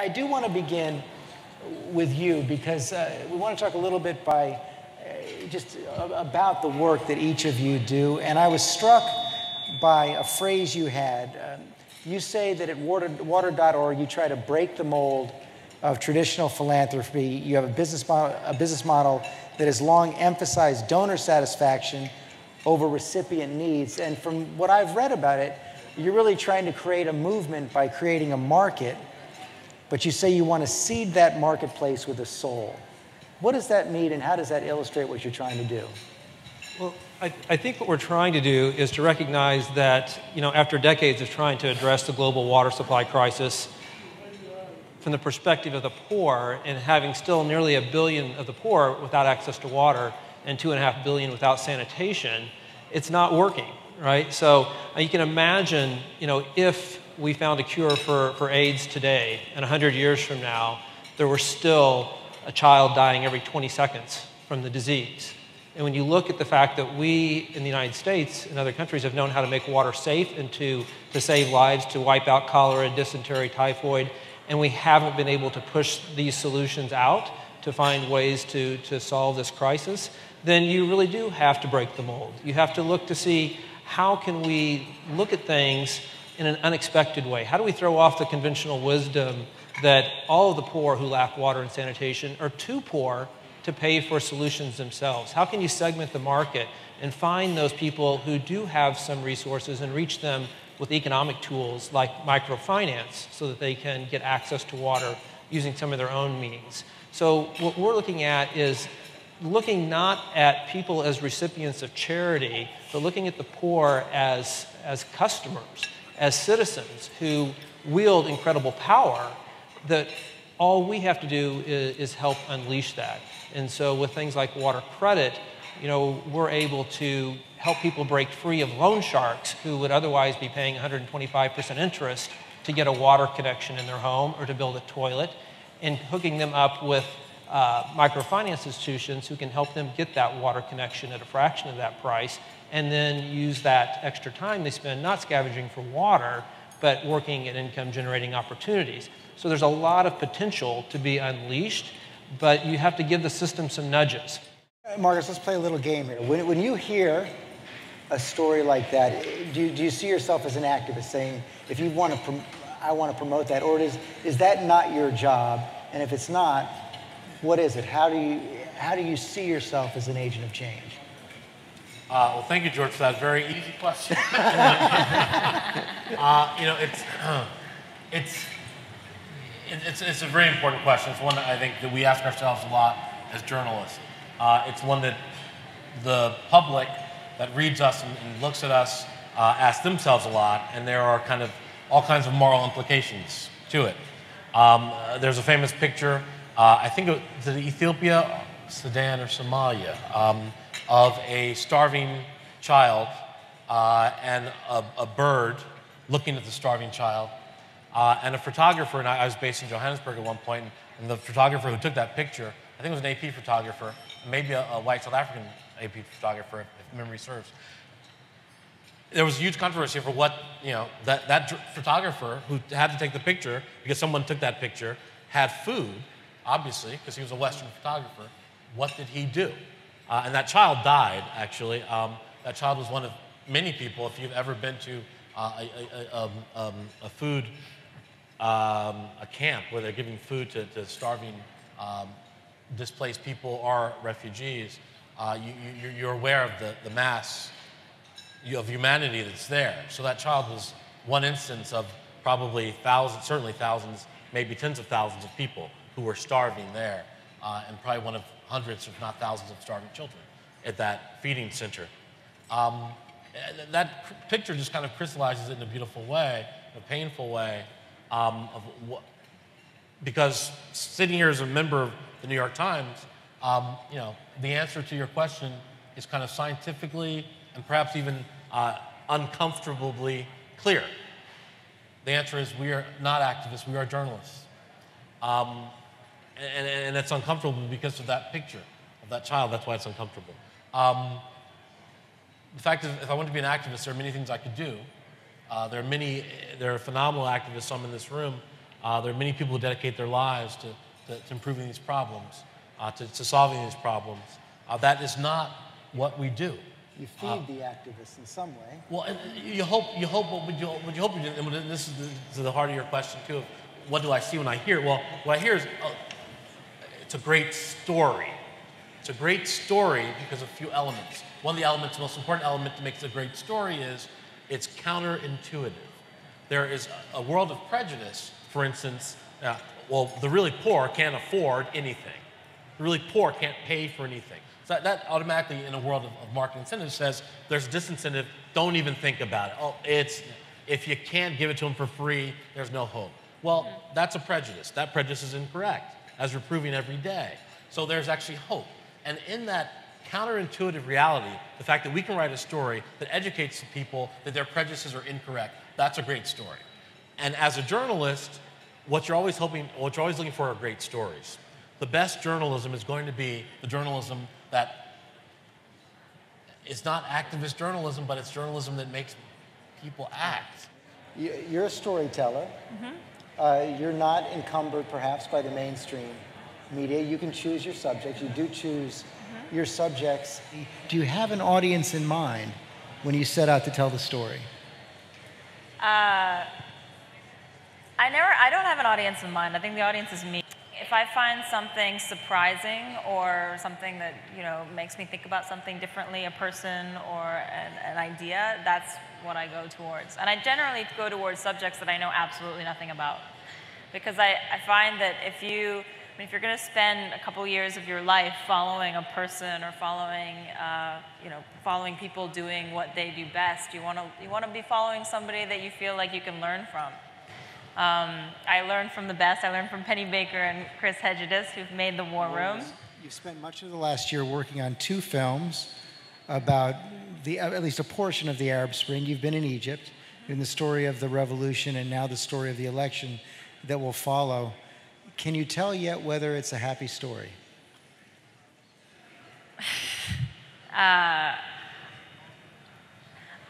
I do want to begin with you because we want to talk a little bit just about the work that each of you do. And I was struck by a phrase you had. You say that at water.org you try to break the mold of traditional philanthropy. You have a business model that has long emphasized donor satisfaction over recipient needs. And from what I've read about it, you're really trying to create a movement by creating a market, but you say you want to seed that marketplace with a soul. What does that mean, and how does that illustrate what you're trying to do? Well, I think what we're trying to do is to recognize that, after decades of trying to address the global water supply crisis from the perspective of the poor, and having still nearly 1 billion of the poor without access to water and 2.5 billion without sanitation, it's not working, right? So you can imagine, if we found a cure for AIDS today, and 100 years from now, there were still a child dying every 20 seconds from the disease. And when you look at the fact that we in the United States and other countries have known how to make water safe and to save lives, to wipe out cholera, dysentery, typhoid, and we haven't been able to push these solutions out to find ways to solve this crisis, then you really do have to break the mold. You have to look to see how can we look at things in an unexpected way. How do we throw off the conventional wisdom that all of the poor who lack water and sanitation are too poor to pay for solutions themselves? How can you segment the market and find those people who do have some resources and reach them with economic tools like microfinance so that they can get access to water using some of their own means? So what we're looking at is looking not at people as recipients of charity, but looking at the poor as customers, as citizens who wield incredible power, that all we have to do is help unleash that. And so with things like water credit, we're able to help people break free of loan sharks who would otherwise be paying 125% interest to get a water connection in their home or to build a toilet, and hooking them up with microfinance institutions who can help them get that water connection at a fraction of that price, and then use that extra time they spend not scavenging for water, but working at income-generating opportunities. So there's a lot of potential to be unleashed, but you have to give the system some nudges. Marcus, let's play a little game here. When you hear a story like that, do you see yourself as an activist saying, if you want to, I want to promote that, or is that not your job? And if it's not, what is it? How do you see yourself as an agent of change? Well, thank you, George, for that very easy question. It's a very important question. It's one that I think that we ask ourselves a lot as journalists. It's one that the public that reads us and looks at us ask themselves a lot, and there are kind of all kinds of moral implications to it. There's a famous picture, I think it was Ethiopia, Sudan, or Somalia, of a starving child and a bird looking at the starving child. And a photographer, and I was based in Johannesburg at one point, and the photographer who took that picture, I think it was an AP photographer, maybe a white South African AP photographer, if memory serves. There was a huge controversy over what, that photographer who had to take the picture, because someone took that picture, had food, obviously, because he was a Western photographer. What did he do? And that child died, actually. That child was one of many people, if you've ever been to a food a camp where they're giving food to starving, displaced people or refugees, you're aware of the mass of humanity that's there. So that child was one instance of probably thousands, certainly thousands, maybe tens of thousands of people who were starving there, and probably one of hundreds, if not thousands, of starving children at that feeding center. That picture just kind of crystallizes it in a beautiful way, in a painful way, because sitting here as a member of the New York Times, the answer to your question is kind of scientifically and perhaps even uncomfortably clear. The answer is we are not activists, we are journalists. And it's uncomfortable because of that picture of that child. That's why it's uncomfortable. The fact is, if I want to be an activist, there are many things I could do. There are phenomenal activists, some in this room, There are many people who dedicate their lives to improving these problems, to solving these problems. That is not what we do. You feed the activists in some way. Well, you hope. What would you hope you do? And this is to the heart of your question too. Of what do I see when I hear? Well, what I hear is it's a great story. It's a great story because of a few elements. One of the elements, the most important element that makes a great story is it's counterintuitive. There is a world of prejudice, for instance. Well, the really poor can't afford anything. The really poor can't pay for anything. So that automatically, in a world of market incentives, says there's a disincentive. Don't even think about it. Oh, if you can't give it to them for free, there's no hope. Well, that's a prejudice. That prejudice is incorrect, as we're proving every day. So there's actually hope. And in that counterintuitive reality, the fact that we can write a story that educates people that their prejudices are incorrect, that's a great story. And as a journalist, what you're always looking for are great stories. The best journalism is going to be the journalism that is not activist journalism, but it's journalism that makes people act. You're a storyteller. Mm-hmm. You're not encumbered, perhaps, by the mainstream media. You can choose your subjects. You do choose your subjects. Do you have an audience in mind when you set out to tell the story? I don't have an audience in mind. I think the audience is me. If I find something surprising or something that makes me think about something differently, a person or an idea, that's what I go towards. And I generally go towards subjects that I know absolutely nothing about, because I find that if you're going to spend a couple years of your life following a person or following people doing what they do best, you want to be following somebody that you feel like you can learn from. I learned from the best. I learned from Penny Baker and Chris Hedges, who've made The War Room. You've spent much of the last year working on 2 films about at least a portion of the Arab Spring. You've been in Egypt, in the story of the revolution, and now the story of the election that will follow. Can you tell yet whether it's a happy story?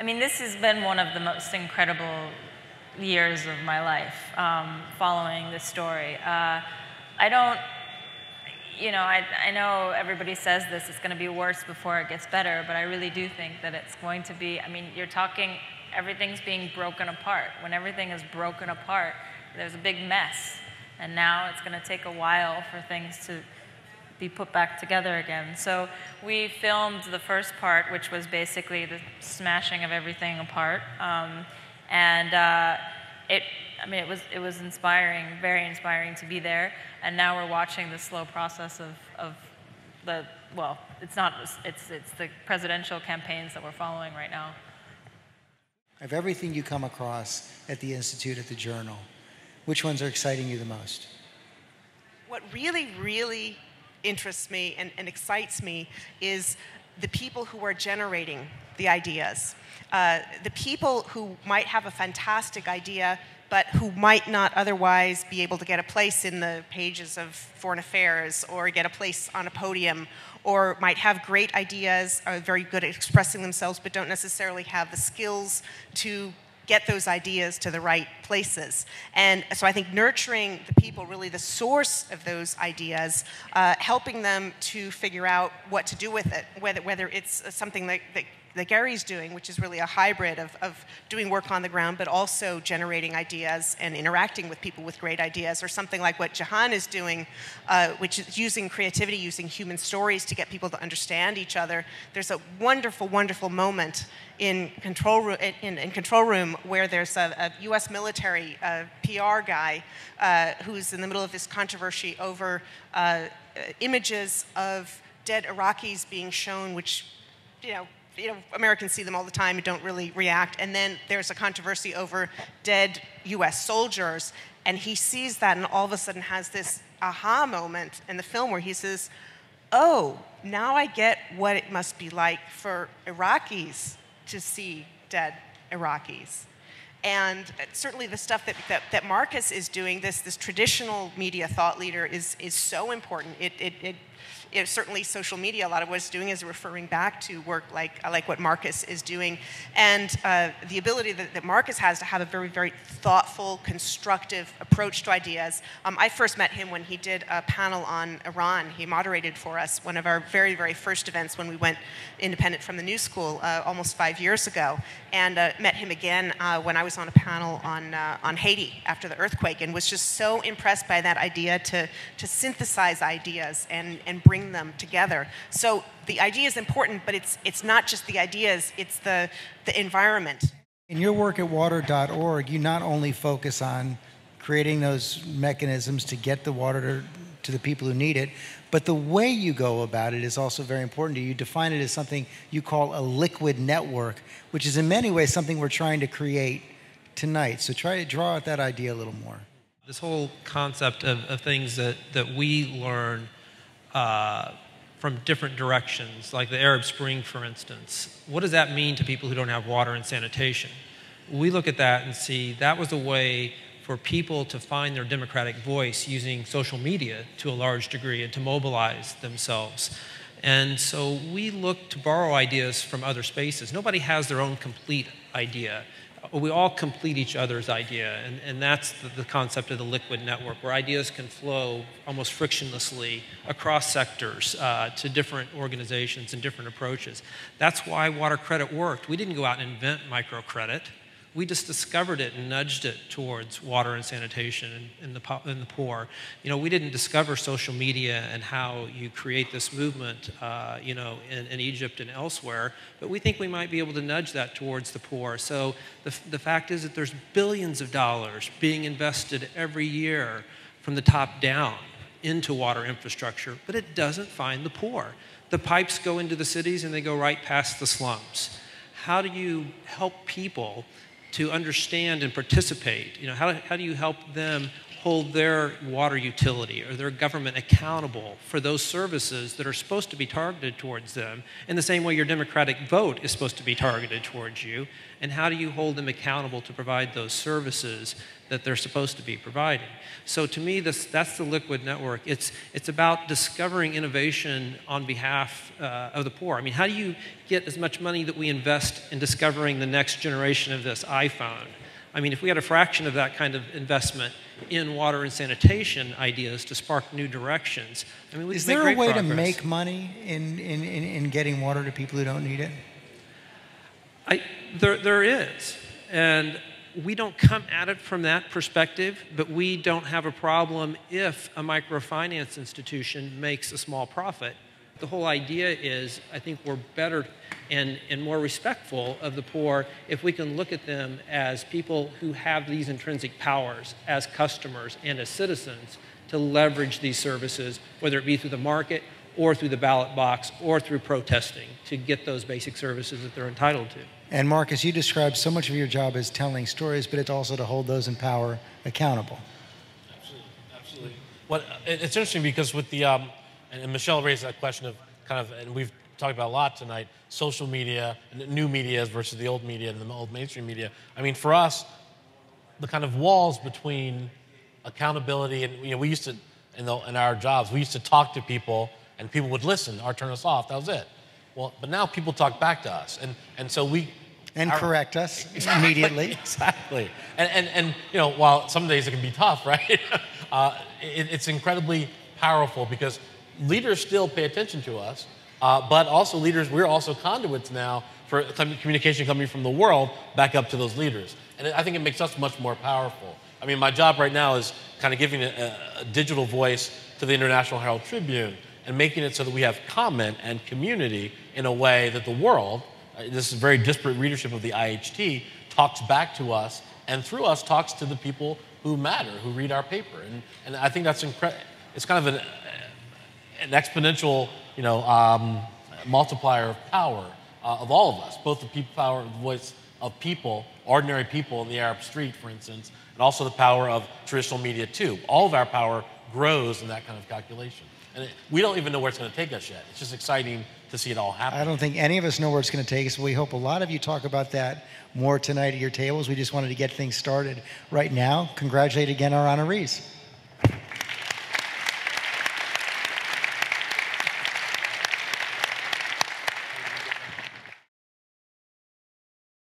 This has been one of the most incredible years of my life, following this story. I know everybody says this, it's going to be worse before it gets better, but I really do think that it's going to be, you're talking, everything's being broken apart. When everything is broken apart, there's a big mess. And now it's going to take a while for things to be put back together again. So we filmed the first part, which was basically the smashing of everything apart. It was inspiring, very inspiring to be there. And now we're watching the slow process of the presidential campaigns that we're following right now. Of everything you come across at the Institute, at the Journal, which ones are exciting you the most? What really, really interests me and excites me is the people who are generating the ideas. The people who might have a fantastic idea, but who might not otherwise be able to get a place in the pages of Foreign Affairs or get a place on a podium, or might have great ideas, are very good at expressing themselves, but don't necessarily have the skills to get those ideas to the right places. And so I think nurturing the people, really the source of those ideas, helping them to figure out what to do with it, whether it's something that Gary's doing, which is really a hybrid of doing work on the ground, but also generating ideas and interacting with people with great ideas, or something like what Jehane is doing, which is using creativity, using human stories to get people to understand each other. There's a wonderful, wonderful moment in Control Room where there's a U.S. military PR guy who's in the middle of this controversy over images of dead Iraqis being shown, which, Americans see them all the time and don't really react. And then there's a controversy over dead U.S. soldiers. And he sees that and all of a sudden has this aha moment in the film where he says, oh, now I get what it must be like for Iraqis to see dead Iraqis. And certainly the stuff that Marcus is doing, this traditional media thought leader, is so important. It certainly social media, a lot of what it's doing is referring back to work like what Marcus is doing. And the ability that Marcus has to have a very, very thoughtful, constructive approach to ideas. I first met him when he did a panel on Iran. He moderated for us one of our very, very first events when we went independent from the New School almost 5 years ago. And met him again when I was on a panel on Haiti after the earthquake, and was just so impressed by that idea to synthesize ideas and bring them together. So the idea is important, but it's not just the ideas, it's the environment. In your work at water.org, you not only focus on creating those mechanisms to get the water to the people who need it, but the way you go about it is also very important to you. You define it as something you call a liquid network, which is in many ways something we're trying to create tonight. So try to draw out that idea a little more. This whole concept of things that we learn from different directions, like the Arab Spring, for instance. What does that mean to people who don't have water and sanitation? We look at that and see that was a way for people to find their democratic voice using social media to a large degree and to mobilize themselves. And so we look to borrow ideas from other spaces. Nobody has their own complete idea. We all complete each other's idea, and that's the concept of the liquid network, where ideas can flow almost frictionlessly across sectors to different organizations and different approaches. That's why water credit worked. We didn't go out and invent microcredit. We just discovered it and nudged it towards water and sanitation and the poor. You know, we didn't discover social media and how you create this movement, you know, in Egypt and elsewhere, but we think we might be able to nudge that towards the poor. So the fact is that there's billions of dollars being invested every year from the top down into water infrastructure, but it doesn't find the poor. The pipes go into the cities and they go right past the slums. How do you help people to understand and participate? You know, how do you help them hold their water utility or their government accountable for those services that are supposed to be targeted towards them in the same way your democratic vote is supposed to be targeted towards you? And how do you hold them accountable to provide those services that they're supposed to be providing? So to me, that's the liquid network. It's about discovering innovation on behalf of the poor. I mean, how do you get as much money that we invest in discovering the next generation of this iPhone? I mean, if we had a fraction of that kind of investment in water and sanitation ideas to spark new directions, I mean, we Is could make there a great way progress. to make money in getting water to people who don't need it? There is, and we don't come at it from that perspective, but we don't have a problem if a microfinance institution makes a small profit. The whole idea is, I think we're better and more respectful of the poor if we can look at them as people who have these intrinsic powers as customers and as citizens to leverage these services, whether it be through the market or through the ballot box or through protesting to get those basic services that they're entitled to. And Marcus, you described so much of your job as telling stories, but it's also to hold those in power accountable. Absolutely, absolutely. Well, it's interesting because with the, and Michelle raised that question of kind of, and we've talked about a lot tonight, social media, new media versus the old media and the old mainstream media. I mean, for us, the kind of walls between accountability and, you know, we used to, in our jobs, we used to talk to people and people would listen or turn us off, that was it. Well, but now people talk back to us, and so we... And correct us immediately. Exactly. And you know, while some days it can be tough, right? It's incredibly powerful because leaders still pay attention to us, but also leaders, we're also conduits now for communication coming from the world back up to those leaders. And I think it makes us much more powerful. I mean, my job right now is kind of giving a digital voice to the International Herald Tribune and making it so that we have comment and community in a way that the world, this is very disparate readership of the IHT, talks back to us and through us talks to the people who matter, who read our paper. And I think that's incredible. It's kind of an exponential, you know, multiplier of power of all of us, both the people power, the voice of people, ordinary people in the Arab street, for instance, and also the power of traditional media too. All of our power grows in that kind of calculation. And we don't even know where it's going to take us yet. It's just exciting to see it all happen. I don't think any of us know where it's going to take us, but we hope a lot of you talk about that more tonight at your tables. We just wanted to get things started right now. Congratulate again our honorees.